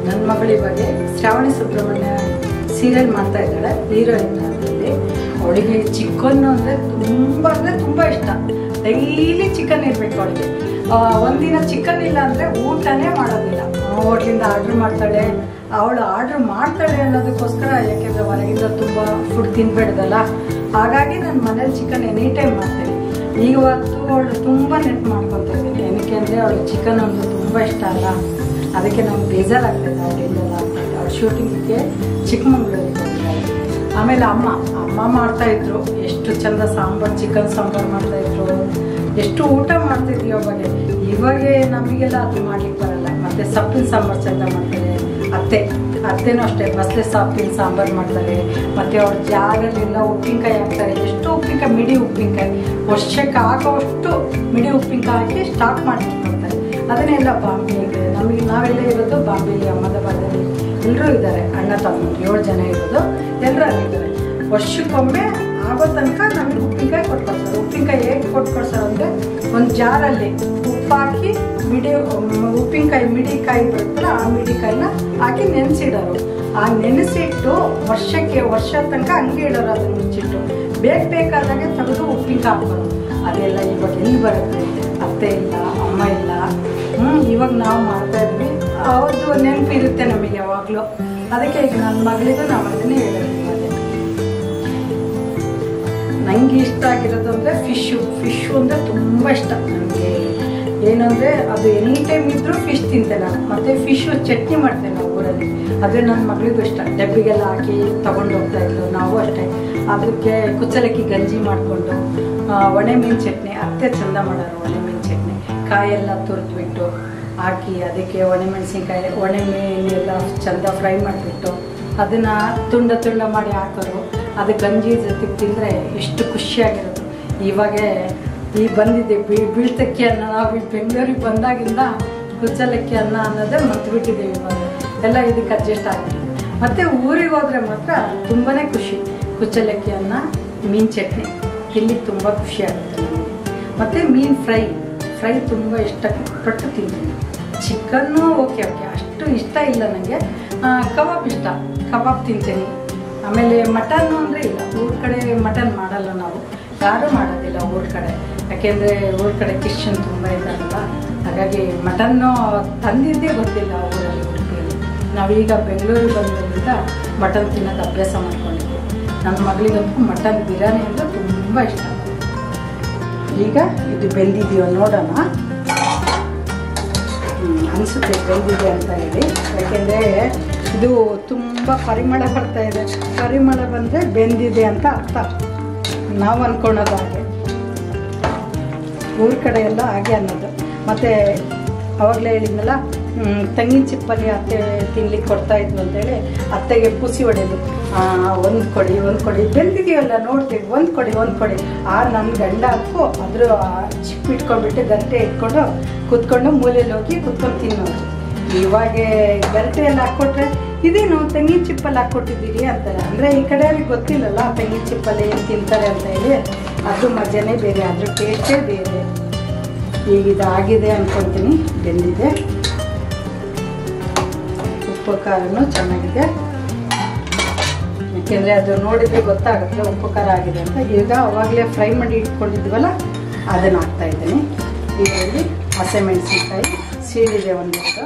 ನನ್ನ ಮಗಳ ಬಗ್ಗೆ ಶ್ರಾವಣಿ ಸುಬ್ರಹ್ಮಣ್ಯ ಸೀರಿಯಲ್ ಮಾಡ್ತಾ ಇದ್ದಾಳೆ ಹೀರೋಯಿನ್. ಅದರಲ್ಲಿ ಅವಳಿಗೆ ಚಿಕನ್ ಅಂದರೆ ತುಂಬ ಇಷ್ಟ. ಡೈಲಿ ಚಿಕನ್ ಇರಬೇಕು ಅವಳಿಗೆ. ಒಂದಿನ ಚಿಕನ್ ಇಲ್ಲ ಅಂದರೆ ಊಟನೇ ಮಾಡೋದಿಲ್ಲ. ಹೋಟ್ಲಿಂದ ಆರ್ಡ್ರ್ ಮಾಡ್ತಾಳೆ. ಅವಳು ಆರ್ಡ್ರ್ ಮಾಡ್ತಾಳೆ ಅನ್ನೋದಕ್ಕೋಸ್ಕರ, ಯಾಕೆಂದರೆ ಹೊರಗಿಂದ ತುಂಬ ಫುಡ್ ತಿನ್ಬೇಡ್ದಲ್ಲ, ಹಾಗಾಗಿ ನಾನು ಮನೇಲಿ ಚಿಕನ್ ಎನಿ ಟೈಮ್ ಮಾಡ್ತೇನೆ. ಇವತ್ತು ಅವಳು ತುಂಬ ನೆಟ್ ಮಾಡ್ಕೊತಾ ಇದ್ದೀನಿ. ಏನಕ್ಕೆ ಅಂದರೆ ಅವಳು ಚಿಕನ್ ಒಂದು ತುಂಬ ಇಷ್ಟ ಅಲ್ಲ, ಅದಕ್ಕೆ ನಮ್ಗೆ ಬೇಜಾರಾಗ್ತದೆ ಅವಳಿಂದೆಲ್ಲ. ಅವಳು ಶೂಟಿಂಗಿಗೆ ಚಿಕ್ಕಮಂಗ್ಳೂರಿಗೆ ಹೋಗಿದ್ದಾಳೆ. ಆಮೇಲೆ ಅಮ್ಮ ಮಾಡ್ತಾಯಿದ್ರು, ಎಷ್ಟು ಚಂದ ಸಾಂಬಾರು, ಚಿಕನ್ ಸಾಂಬಾರು ಮಾಡ್ತಾಯಿದ್ರು, ಎಷ್ಟು ಊಟ ಮಾಡ್ತಿದ್ವಿ ಅವಾಗ. ಇವಾಗ ನಮಗೆಲ್ಲ ಅದು ಮಾಡ್ಲಿಕ್ಕೆ ಬರಲ್ಲ. ಮತ್ತು ಸೊಪ್ಪಿನ ಸಾಂಬಾರು ಚಂದ ಮಾಡ್ತಾರೆ ಅತ್ತೆನೂ ಅಷ್ಟೇ. ಬಸಳೆ ಸೊಪ್ಪಿನ ಸಾಂಬಾರು ಮಾಡ್ತಾರೆ. ಮತ್ತು ಅವ್ರ ಜಾಗಲ್ಲೆಲ್ಲ ಉಪ್ಪಿನಕಾಯಿ ಹಾಕ್ತಾರೆ. ಎಷ್ಟು ಉಪ್ಪಿನಕಾಯಿ, ಮಿಡಿ ಉಪ್ಪಿನಕಾಯಿ, ವರ್ಷಕ್ಕೆ ಆಗೋಷ್ಟು ಮಿಡಿ ಉಪ್ಪಿನಕಾಯಿ ಹಾಕಿ ಸ್ಟಾಕ್ ಮಾಡಿಟ್ಕೊಳ್ತಾರೆ. ಅದನ್ನೆಲ್ಲ ಬಾಂಬೆಗೆ, ನಾವೆಲ್ಲ ಇರೋದು ಬಾಂಬೆಲಿ, ಅಹಮದಾಬಾದಲ್ಲಿ ಎಲ್ಲರೂ ಇದ್ದಾರೆ. ಅಣ್ಣ ತಮ್ಮ 7 ಜನ ಇರೋದು, ಎಲ್ಲರೂ ಅಲ್ಲಿದ್ದಾರೆ. ವರ್ಷಕ್ಕೊಮ್ಮೆ ಆಗೋ ತನಕ ನಮಗೆ ಉಪ್ಪಿನಕಾಯಿ ಕೊಟ್ಕೊಡ್ತಾರೆ. ಉಪ್ಪಿನಕಾಯಿ ಹೇಗೆ ಕೊಟ್ಕೊಡ್ತಾರೆ ಅಂದರೆ, ಒಂದು ಜಾರಲ್ಲಿ ಉಪ್ಪಾಕಿ ಉಪ್ಪಿನಕಾಯಿ ಮಿಡಿಕಾಯಿ ಬರುತ್ತಲ್ಲ, ಆ ಮಿಡಿಕಾಯಿನ ಹಾಕಿ ನೆನೆಸಿಡೋರು. ಆ ನೆನೆಸಿಟ್ಟು ವರ್ಷ ತನಕ ಹಂಗೆ ಇಡೋರು. ಅದನ್ನು ಮುಚ್ಚಿಟ್ಟು ಬೇಕಾದಾಗೆ ತೆಗೆದು ಉಪ್ಪಿನಕಾಯಿ ಹಾಕೋರು. ಅದೆಲ್ಲ ಇವಾಗ ಎಲ್ಲಿ ಬರುತ್ತೆ? ಅತ್ತೆ ಇಲ್ಲ, ಅಮ್ಮ ಇಲ್ಲ. ಇವಾಗ ನಾವು ಮಾಡ್ತಾ ಇದ್ವಿ. ಅವ್ರದ್ದು ನೆನಪು ಇರುತ್ತೆ ನಮಗೆ ಯಾವಾಗಲೂ. ಅದಕ್ಕೆ ಈಗ ನನ್ನ ಮಗಳಿಗೂ ನಾವು ಅದನ್ನೇ ಹೇಳೋದು. ನನಗೆ ಇಷ್ಟ ಆಗಿರೋದು ಅಂದರೆ ಫಿಶ್ಶು ಅಂದರೆ ತುಂಬ ಇಷ್ಟ ನನಗೆ. ಏನಂದರೆ ಅದು ಎನಿ ಟೈಮ್ ಇದ್ದರೂ ಫಿಶ್ ತಿಂತೆ ನಾನು. ಮತ್ತು ಫಿಶ್ಶು ಚಟ್ನಿ ಮಾಡ್ತೇವೆ ನಾವು ಊರಲ್ಲಿ. ಅದೇ ನನ್ನ ಮಗಳಿಗೂ ಇಷ್ಟ. ಡಬ್ಬಿಗೆಲ್ಲ ಹಾಕಿ ತೊಗೊಂಡು ಹೋಗ್ತಾಯಿದ್ರು. ನಾವು ಅಷ್ಟೇ. ಅದಕ್ಕೆ ಕುಚ್ಚಲಕ್ಕಿ ಗಂಜಿ ಮಾಡಿಕೊಂಡು ಒಣೆ ಮೀನು ಚಟ್ನಿ, ಅತ್ತೆ ಚಂದ ಮಾಡೋರು. ಒಣೆ ಮೀನು ಚಟ್ನಿ ಕಾಯೆಲ್ಲ ತುರಿದ್ಬಿಟ್ಟು ಹಾಕಿ, ಅದಕ್ಕೆ ಒಣಮೆಣಸಿನ್ಕಾಯಿ, ಒಣೆ ಮೀನೆಲ್ಲ ಚಂದ ಫ್ರೈ ಮಾಡಿಬಿಟ್ಟು ಅದನ್ನು ತುಂಡ ಮಾಡಿ ಹಾಕೋರು. ಅದು ಗಂಜಿ ಜೊತೆಗೆ ತಿಂದರೆ ಎಷ್ಟು ಖುಷಿಯಾಗಿರೋದು. ಇವಾಗ ಬಂದಿದ್ದೆ ಬೀಳ್ತಕ್ಕಿ ಅನ್ನ. ನಾವು ಬೆಂಗಳೂರಿಗೆ ಬಂದಾಗಿಂದ ಕುಚ್ಚಲಕ್ಕಿ ಅನ್ನ ಅನ್ನೋದೇ ಮರ್ತ್ಬಿಟ್ಟಿದ್ದೀವಿ. ಇವಾಗ ಎಲ್ಲ ಇದಕ್ಕೆ ಅಡ್ಜಸ್ಟ್ ಆಗಿದೆ. ಮತ್ತು ಊರಿಗೆ ಹೋದರೆ ಮಾತ್ರ ತುಂಬಾ ಖುಷಿ. ಕುಚ್ಚಲಕ್ಕಿ ಅನ್ನ, ಮೀನು ಚಟ್ನಿ ಇಲ್ಲಿ ತುಂಬ ಖುಷಿ ಆಗುತ್ತೆ ನನಗೆ. ಮತ್ತು ಮೀನು ಫ್ರೈ ತುಂಬ ಇಷ್ಟಪಟ್ಟು ತಿಂತೀನಿ. ಚಿಕನ್ನು ಓಕೆ ಅಷ್ಟು ಇಷ್ಟ ಇಲ್ಲ ನನಗೆ. ಕಬಾಬ್ ಇಷ್ಟ, ಕಬಾಬ್ ತಿಂತೀನಿ. ಆಮೇಲೆ ಮಟನ್ನು ಅಂದರೆ ಇಲ್ಲ, ಊರ ಕಡೆ ಮಟನ್ ಮಾಡಲ್ಲ ನಾವು, ಯಾರೂ ಮಾಡೋದಿಲ್ಲ ಊರ ಕಡೆ. ಯಾಕೆಂದರೆ ಊರ ಕಡೆ ಕಿಶನ್ ತುಂಬ ಇದ್ದಾರಲ್ಲ, ಹಾಗಾಗಿ ಮಟನ್ನು ತಂದಿದ್ದೇ ಗೊತ್ತಿಲ್ಲ ಊರಲ್ಲಿ. ಉಡುಪಿಯಲ್ಲಿ ನಾವೀಗ ಬೆಂಗಳೂರಿಗೆ ಬಂದಿದ್ದರಿಂದ ಮಟನ್ ತಿನ್ನೋದು ಅಭ್ಯಾಸ ಮಾಡ್ಕೊಂಡಿದ್ವಿ. ನನ್ನ ಮಗಳಿಗಂತೂ ಮಟನ್ ಬಿರಿಯಾನಿ ಅಂದರೆ ತುಂಬ ಇಷ್ಟ. ಈಗ ಇದು ಬೆಂದಿದೆಯೋ ನೋಡೋಣ. ಅನಿಸುತ್ತೆ ಬೆಂದಿದೆ ಅಂತ ಹೇಳಿ. ಯಾಕೆಂದರೆ ಇದು ತುಂಬ ಪರಿಮಳ ಬರ್ತಾ ಇದೆ. ಪರಿಮಳ ಬಂದರೆ ಬೆಂದಿದೆ ಅಂತ ಅರ್ಥ. ನಾವು ಅಂದ್ಕೊಳೋದು ಹಾಗೆ, ಊರ ಕಡೆ ಎಲ್ಲ ಹಾಗೆ ಅನ್ನೋದು. ಮತ್ತು ಅವಾಗಲೇ ಹೇಳಿದ್ನಲ್ಲ, ತೆಂಗಿನ ಚಿಪ್ಪಲ್ಲಿ ಅತ್ತೆ ತಿನ್ಲಿಕ್ಕೆ ಕೊಡ್ತಾಯಿದ್ವು ಅಂತೇಳಿ ಅತ್ತೆಗೆ ಪುಸಿ ಹೊಡೆಯೋದು. ಒಂದು ಕೊಡಿ ಬೆಂದಿದೆಯಲ್ಲ ನೋಡ್ತೀವಿ, ಒಂದು ಕೊಡಿ. ನನ್ನ ಗಂಡ ಹಾಕು ಅದ್ರ ಚಿಪ್ಪು ಇಟ್ಕೊಂಡ್ಬಿಟ್ಟು ಗಂಟೆ ಇಟ್ಕೊಂಡು ಕೂತ್ಕೊಂಡು ಮೂಲೆಯಲ್ಲಿ ಹೋಗಿ ಕೂತ್ಕೊಂಡು ತಿನ್ನೋದು. ಇವಾಗ ಗರಿಟೆ ಎಲ್ಲ ಹಾಕ್ಕೊಟ್ರೆ ಇದೇನು ತೆಂಗಿನ ಚಿಪ್ಪಲ್ಲಿ ಹಾಕ್ಕೊಟ್ಟಿದ್ದೀರಿ ಅಂತಾರೆ. ಅಂದರೆ ಈ ಕಡೆಯವ್ರಿಗೆ ಗೊತ್ತಿಲ್ಲಲ್ಲ ತೆಂಗಿನ ಚಿಪ್ಪಲ್ಲಿ ಏನು ತಿಂತಾರೆ ಅಂತ ಹೇಳಿ. ಅದು ಮಜಾನೇ ಬೇರೆ, ಅದ್ರ ಟೇಸ್ಟೇ ಬೇರೆ. ಈಗ ಇದಾಗಿದೆ ಅಂದ್ಕೊಳ್ತೀನಿ, ಬೆಂದಿದೆ. ಉಪ್ಪು ಖಾರನೂ ಚೆನ್ನಾಗಿದೆ, ಯಾಕೆಂದರೆ ಅದು ನೋಡಿದರೆ ಗೊತ್ತಾಗುತ್ತೆ ಉಪ್ಪು ಖಾರ ಆಗಿದೆ ಅಂತ. ಈಗ ಅವಾಗಲೇ ಫ್ರೈ ಮಾಡಿ ಇಟ್ಕೊಂಡಿದ್ವಲ್ಲ ಅದನ್ನು ಹಾಕ್ತಾಯಿದ್ದೀನಿ. ಇದರಲ್ಲಿ ಹಸಿಮೆಣಸಿನ್ಕಾಯಿ ಸೀಳಿದೆ ಒಂದಿಷ್ಟು,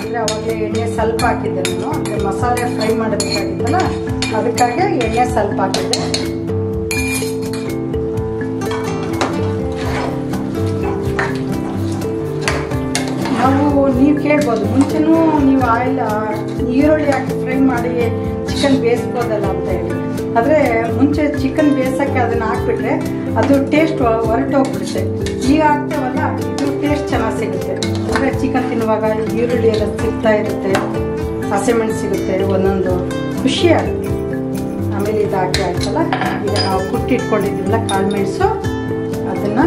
ಅಂದರೆ ಅವಾಗಲೇ ಎಣ್ಣೆ ಸ್ವಲ್ಪ ಹಾಕಿದ್ದೆ ನಾನು. ಅಂದರೆ ಮಸಾಲೆ ಫ್ರೈ ಮಾಡಬೇಕಾಗಿತ್ತಲ್ಲ ಅದಕ್ಕಾಗಿ ಎಣ್ಣೆ ಸ್ವಲ್ಪ ಹಾಕಿದ್ದೆ. ನೀವು ಕೇಳ್ಬೋದು ಮುಂಚೆನೂ ನೀವು ಆಯಿಲ್ ಈರುಳ್ಳಿ ಹಾಕಿ ಫ್ರೈ ಮಾಡಿ ಚಿಕನ್ ಬೇಯಿಸ್ಬೋದಲ್ಲ ಅಂತ ಹೇಳಿ. ಆದರೆ ಮುಂಚೆ ಚಿಕನ್ ಬೇಯಿಸೋಕ್ಕೆ ಅದನ್ನು ಹಾಕ್ಬಿಟ್ರೆ ಅದು ಟೇಸ್ಟ್ ಹೊರಟೋಗ್ಬಿಡುತ್ತೆ. ಈಗ ಹಾಕ್ತೇವಲ್ಲ ಇದು ಟೇಸ್ಟ್ ಚೆನ್ನಾಗಿ ಸಿಗುತ್ತೆ. ಅಂದರೆ ಚಿಕನ್ ತಿನ್ನುವಾಗ ಈರುಳ್ಳಿ ಎಲ್ಲ ಸಿಗ್ತಾ ಇರುತ್ತೆ, ಹಸಿಮೆಣಸು ಸಿಗುತ್ತೆ, ಒಂದೊಂದು ಖುಷಿ ಆಗುತ್ತೆ. ಆಮೇಲೆ ಇದು ಹಾಕಿ ಆಯ್ತಲ್ಲ, ಈಗ ನಾವು ಕುಟ್ಟಿಟ್ಕೊಂಡಿದ್ದೀವಲ್ಲ ಕಾಳು ಮೆಣಸು ಅದನ್ನು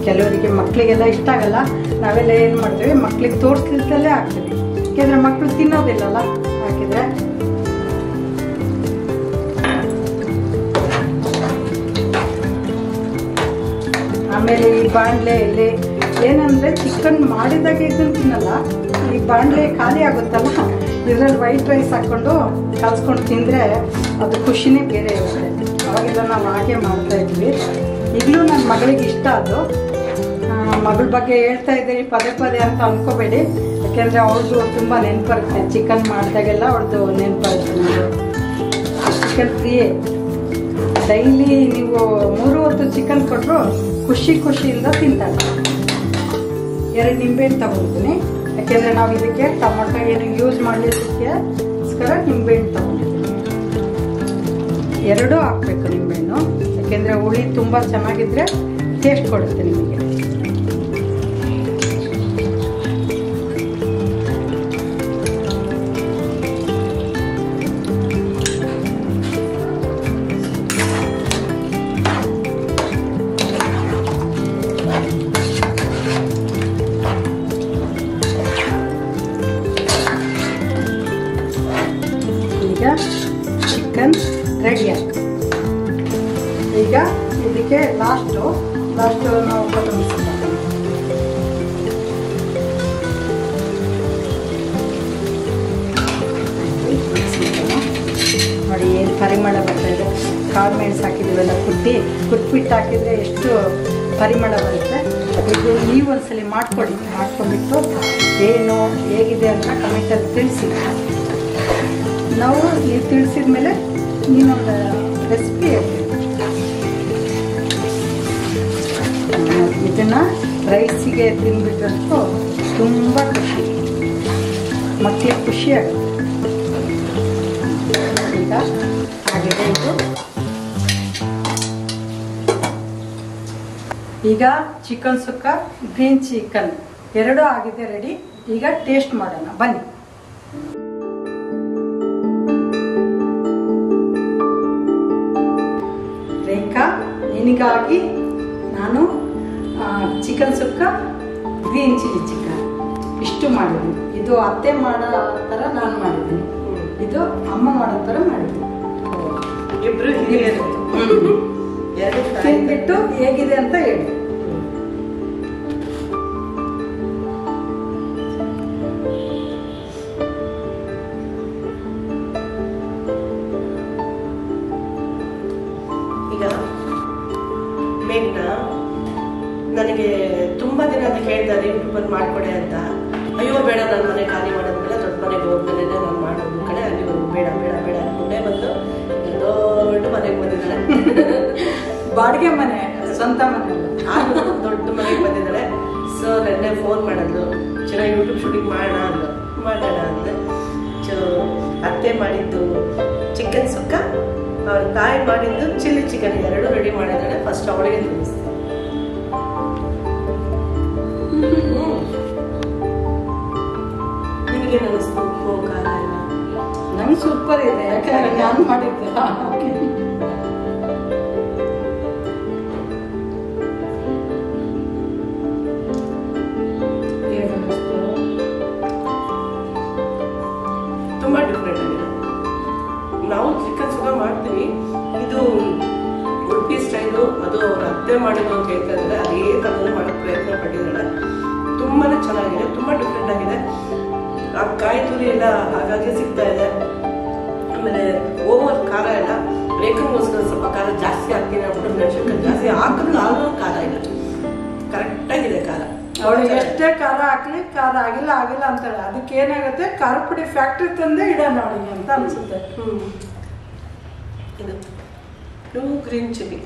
ಕೆಲವರಿಗೆ ಮಕ್ಕಳಿಗೆಲ್ಲ ಇಷ್ಟ ಆಗಲ್ಲ. ನಾವೆಲ್ಲ ಏನು ಮಾಡ್ತೀವಿ ಮಕ್ಕಳಿಗೆ ತೋರಿಸ್ಲಿದ್ದಲ್ಲೇ ಹಾಕ್ತೀವಿ, ಯಾಕೆಂದರೆ ಮಕ್ಕಳು ತಿನ್ನೋದಿಲ್ಲಲ್ಲ ಹಾಕಿದರೆ. ಆಮೇಲೆ ಈ ಬಾಣಲೆಯಲ್ಲಿ ಏನಂದರೆ ಚಿಕನ್ ಮಾಡಿದಾಗ ಇದನ್ನು ತಿನ್ನಲ್ಲ, ಈ ಬಾಣಲೆ ಖಾಲಿ ಆಗುತ್ತಲ್ಲ ಇದರಲ್ಲಿ ವೈಟ್ ರೈಸ್ ಹಾಕ್ಕೊಂಡು ಕಲ್ಸ್ಕೊಂಡು ತಿಂದರೆ ಅದು ಖುಷಿನೇ ಬೇರೆ ಇರುತ್ತೆ. ಅವಾಗೆಲ್ಲ ನಾವು ಹಾಗೆ ಮಾಡ್ತಾಯಿದ್ವಿ. ಈಗಲೂ ನನ್ನ ಮಗಳಿಗೆ ಇಷ್ಟ. ಅದು ಮಗಳ ಬಗ್ಗೆ ಹೇಳ್ತಾ ಇದ್ದೀರಿ ಪದೇ ಪದೇ ಅಂತ ಅಂದ್ಕೋಬೇಡಿ, ಯಾಕೆಂದರೆ ಅವ್ರದ್ದು ತುಂಬ ನೆನಪು ಬರುತ್ತೆ. ಚಿಕನ್ ಮಾಡಿದಾಗೆಲ್ಲ ಅವ್ರದ್ದು ನೆನಪು ಬರುತ್ತೆ. ನನಗೆ ಚಿಕನ್ ಪ್ರಿಯೆ. ಡೈಲಿ ನೀವು 3 ಹೊತ್ತು ಚಿಕನ್ ಕೊಟ್ಟರು ಖುಷಿಯಿಂದ ತಿಂತಾರೆ. 2 ನಿಂಬೆಹಣ್ಣು ತಗೊಂಡಿದ್ದೀನಿ, ಯಾಕೆಂದರೆ ನಾವು ಇದಕ್ಕೆ ಟೊಮೊಟೊ ಏನು ಯೂಸ್ ಮಾಡಲಿಕ್ಕೋಸ್ಕರ ನಿಂಬೆಹಣ್ಣು ತಗೊಂಡಿದ್ದೀನಿ. 2 ಹಾಕಬೇಕು ನಿಂಬೆಹಣ್ಣು, ಯಾಕೆಂದರೆ ಹುಳಿ ತುಂಬ ಚೆನ್ನಾಗಿದ್ರೆ ಟೇಸ್ಟ್ ಕೊಡುತ್ತೆ ನಿಮಗೆ. ಚಿಕನ್ ರೆಡಿ ಆಯ್ತು. ಈಗ ಇದಕ್ಕೆ ಲಾಸ್ಟು ನಾವು ಕೊತ್ತಂಬರಿ ನೋಡಿ ಏನು ಪರಿಮಳ ಬರ್ತಾ ಇದೆ. ಕಾಳು ಮೆಣಸು ಹಾಕಿದ್ದೀವೆಲ್ಲ ಕುಟ್ಬಿಟ್ಟು ಹಾಕಿದರೆ ಎಷ್ಟು ಪರಿಮಳ ಬರುತ್ತೆ. ಇದು ನೀವು ಒಂದ್ಸಲಿ ಮಾಡ್ಕೊಂಡ್ಬಿಟ್ಟು ಏನು ಹೇಗಿದೆ ಅಂತ ಕಮೆಂಟಲ್ಲಿ ತಿಳಿಸಿ. ನಾವು ನೀವು ತಿಳಿಸಿದ ಮೇಲೆ ನೀನೊಂದು ರೆಸಿಪಿ ಹೇಳ್ತೀನಿ. ಇದನ್ನು ರೈಸಿಗೆ ತಿಂದ್ಬಿಟ್ರಂತೂ ತುಂಬ ಮಕ್ಕಳಿಗೆ ಖುಷಿ ಆಗುತ್ತೆ. ಈಗ ಆಗಿದೆ ಇದು. ಈಗ ಚಿಕನ್ ಸುಕ್ಕ, ಗ್ರೀನ್ ಚಿಕನ್ 2 ಆಗಿದೆ ರೆಡಿ. ಈಗ ಟೇಸ್ಟ್ ಮಾಡೋಣ ಬನ್ನಿ. ರೇಖಾ, ನಿನಗಾಗಿ ನಾನು ಚಿಕನ್ ಸುಕ್ಕ, ಗ್ರೀನ್ ಚಿಲ್ಲಿ ಚಿಕನ್ ಇಷ್ಟು ಮಾಡಿದ್ದೀನಿ. ಇದು ಅತ್ತೆ ಮಾಡೋ ಥರ ನಾನು ಮಾಡಿದ್ದೀನಿ, ಇದು ಅಮ್ಮ ಮಾಡೋ ಥರ ಮಾಡಿದ್ದೀನಿ. ಇಬ್ರು ತಿಂದ್ಬಿಟ್ಟು ಹೇಗಿದೆ ಅಂತ ಹೇಳಿ. ಈಗ ಮೇಘ್ನ ನನಗೆ ತುಂಬ ದಿನ ಅಂತ ಹೇಳಿದ್ದಾರೆ ಯೂಟ್ಯೂಬಲ್ಲಿ ಮಾಡಿಕೊಡೆ ಅಂತ. ಅಯ್ಯೋ ಬೇಡ, ನನ್ನ ಮನೆ ಖಾಲಿ ಮಾಡೋದ್ಮೇಲೆ ದೊಡ್ಡ ಮನೆಗೆ ಹೋದ್ಮೇಲೆ ನಾನು ಮಾಡೋದು ಕಡೆ ಅಲ್ಲಿವರೆಗೂ ಬೇಡ ಬೇಡ ಬೇಡ ಅಂದ್ಕೊಂಡೆ ಬಂದು ದೊಡ್ಡ ಮನೆಗೆ ಬಂದಿದ್ದಾಳೆ. ಬಾಡಿಗೆ ಮನೆ, ಸ್ವಂತ ಮನೆ ದೊಡ್ಡ ಮನೆಗೆ ಬಂದಿದ್ದಾಳೆ. ಸೊ ನೆನ್ನೆ ಫೋನ್ ಮಾಡಿದ್ಲು, ಚೆನ್ನಾಗಿ ಯೂಟ್ಯೂಬ್ ಶೂಟಿಂಗ್ ಮಾಡೋಣ ಅಂದೆ. ಅತ್ತೆ ಮಾಡಿದ್ದು ಚಿಕನ್ ಸುಕ್ಕ, ಅವ್ರ ತಾಯಿ ಮಾಡಿದ್ದು ಚಿಲ್ಲಿ ಚಿಕನ್ 2 ರೆಡಿ ಮಾಡಿದ್ದಾಳೆ. ಫಸ್ಟ್ ಅವಳಿಗೆ ತಿನ್ನಿಸ್ತೀನಿ. ನಿನಗೇನು ಅನ್ನಿಸ್ತು? ಉಪ್ಪು ಖಾರ ಎಲ್ಲ ನಂಗೆ ಸೂಪರ್ ಇದೆ, ಯಾಕಂದ್ರೆ ನಾನು ಮಾಡಿದ್ದೆ. ತುಂಬ ಡಿಫ್ರೆಂಟ್ ಆಗಿದೆ. ನಾವು ಚಿಕನ್ ಸುಕ್ಕ ಮಾಡ್ತೀವಿ, ಇದು ಉಡುಪಿ ಸ್ಟೈಲು, ಅದು ಅವ್ರ ಅತ್ತೆ ಮಾಡಿದ್ದು ಅಂತ ಹೇಳ್ತಾ ಇದ್ದಾರೆ. ಅದೇ ಥರದಲ್ಲಿ ಮಾಡೋಕ್ಕೆ ಪ್ರಯತ್ನ ಪಟ್ಟಿದ್ದಾರೆ. ತುಂಬಾ ಚೆನ್ನಾಗಿದೆ, ತುಂಬ ಡಿಫ್ರೆಂಟ್ ಆಗಿದೆ. ಆ ಕಾಯಿ ತುರಿ ಎಲ್ಲ ಹಾಗಾಗಿ ಸಿಗ್ತಾ ಇದೆ. ಆಮೇಲೆ ಓವರ್ ಖಾರ ಎಲ್ಲ ರೇಖಂಗೋಸ್ಕರ ಸ್ವಲ್ಪ ಖಾರ ಜಾಸ್ತಿ ಹಾಕ್ತೀನಿ ಅಂದ್ಬಿಟ್ಟು ಮೆಣಸಿನ್ಕಾಯಿ ಜಾಸ್ತಿ ಹಾಕಿದ್ರು ಆದ್ರೂ ಖಾರ ಇಲ್ಲ, ಕರೆಕ್ಟಾಗಿದೆ ಖಾರ. ಅವಳು ಎಷ್ಟೇ ಖಾರ ಹಾಕ್ಲಿ ಖಾರ ಆಗಿಲ್ಲ ಅಂತಾಳೆ. ಅದಕ್ಕೆ ಏನಾಗುತ್ತೆ, ಖಾರ ಪುಡಿ ಫ್ಯಾಕ್ಟ್ರಿ ತಂದೆ ಇಡೋಣ ಅವಳಿಗೆ ಅಂತ ಅನ್ಸುತ್ತೆ. ಇದು ಗ್ರೀನ್ ಚಿಲ್ಲಿ.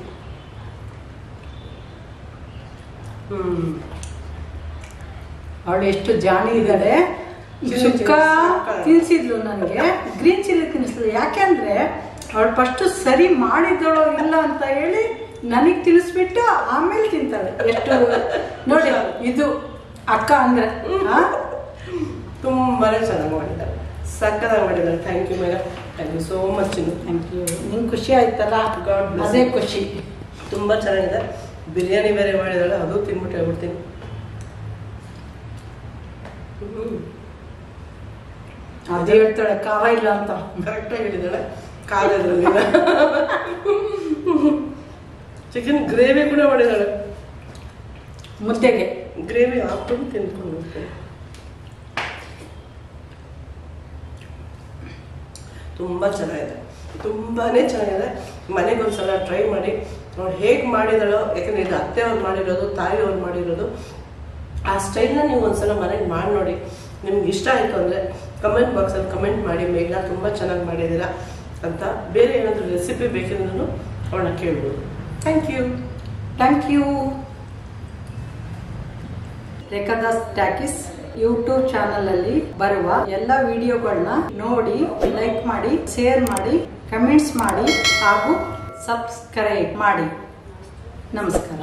ಅವಳು ಎಷ್ಟು ಜಾಣಿ ಇದ್ದಾಳೆ. ಸುಕ್ಕ ತಿನ್ಸಿದ್ಲು ನನಗೆ, ಗ್ರೀನ್ ಚಿಲ್ಲಿ ತಿನ್ನಿಸ್ಲು. ಯಾಕೆಂದ್ರೆ ಅವಳು ಫಸ್ಟ್ ಸರಿ ಮಾಡಿದಳು ಇಲ್ಲ ಅಂತ ಹೇಳಿ ನನಗ್ ತಿಳಿಸ್ಬಿಟ್ಟು ಆಮೇಲೆ ತಿಂತಾಳೆ. ಎಷ್ಟು ನೋಡಿ, ಇದು ಅಕ್ಕ ಅಂದ್ರೆ ತುಂಬಾನೇ ಚೆನ್ನಾಗಿ ಮಾಡಿದ್ದಾರೆ, ಸಕ್ಕತ್ತಾಗಿ ಮಾಡಿದ್ದಾರೆ. Thank you madam, thank you so much. Thank you. ನಿಂಗೆ ಖುಷಿ ಆಯ್ತಲ್ಲ, ಅದೇ ಖುಷಿ. ತುಂಬಾ ಚೆನ್ನಾಗಿದೆ. ಬಿರಿಯಾನಿ ಬೇರೆ ಮಾಡಿದಾಳೆ, ಅದು ತಿನ್ಬಿಟ್ಟು ಹೇಳ್ಬಿಡ್ತೀನಿ. ಅದೇ ಹೇಳ್ತಾಳೆ ಖಾರ ಇಲ್ಲ ಅಂತ. ಕರೆಕ್ಟಾಗಿ ಹೇಳಿದಾಳೆ, ಖಾರ ಇರಲಿಲ್ಲ. ಚಿಕನ್ ಗ್ರೇವಿ ಕೂಡ ಮಾಡಿದಾಳೆ, ಮುದ್ದೆಗೆ ಗ್ರೇವಿ ಹಾಕೊಂಡು ತಿನ್ಕೊಂಡು ಹೋಗ್ತೇನೆ. ತುಂಬ ಚೆನ್ನಾಗಿದೆ, ತುಂಬಾನೇ ಚೆನ್ನಾಗಿದೆ. ಮನೆಗೊಂದ್ಸಲ ಟ್ರೈ ಮಾಡಿ. ಅವ್ರು ಹೇಗೆ ಮಾಡಿದಳೋ, ಯಾಕಂದ್ರೆ ಇದು ಅತ್ತೆಯವ್ರು ಮಾಡಿರೋದು, ತಾಯಿಯವ್ರು ಮಾಡಿರೋದು, ಆ ಸ್ಟೈಲ್ನ ನೀವು ಒಂದ್ಸಲ ಮನೆಗೆ ಮಾಡಿ ನೋಡಿ. ನಿಮ್ಗೆ ಇಷ್ಟ ಆಯಿತು ಅಂದರೆ ಕಮೆಂಟ್ ಬಾಕ್ಸಲ್ಲಿ ಕಮೆಂಟ್ ಮಾಡಿ, ಮೇಘ್ನ ತುಂಬ ಚೆನ್ನಾಗಿ ಮಾಡಿದ್ದೀರಾ ಅಂತ. ಬೇರೆ ಏನಾದರೂ ರೆಸಿಪಿ ಬೇಕಿದ್ರೂ ಅವಳನ್ನ ಕೇಳ್ಬೋದು. Thank you. Thank you. Rekhadas talkies YouTube channel ಅಲ್ಲಿ ಬರುವ ಎಲ್ಲ ವಿಡಿಯೋಗಳನ್ನ ನೋಡಿ, ಲೈಕ್ ಮಾಡಿ, ಶೇರ್ ಮಾಡಿ, ಕಮೆಂಟ್ಸ್ ಮಾಡಿ ಹಾಗೂ ಸಬ್ಸ್ಕ್ರೈಬ್ ಮಾಡಿ. ನಮಸ್ಕಾರ.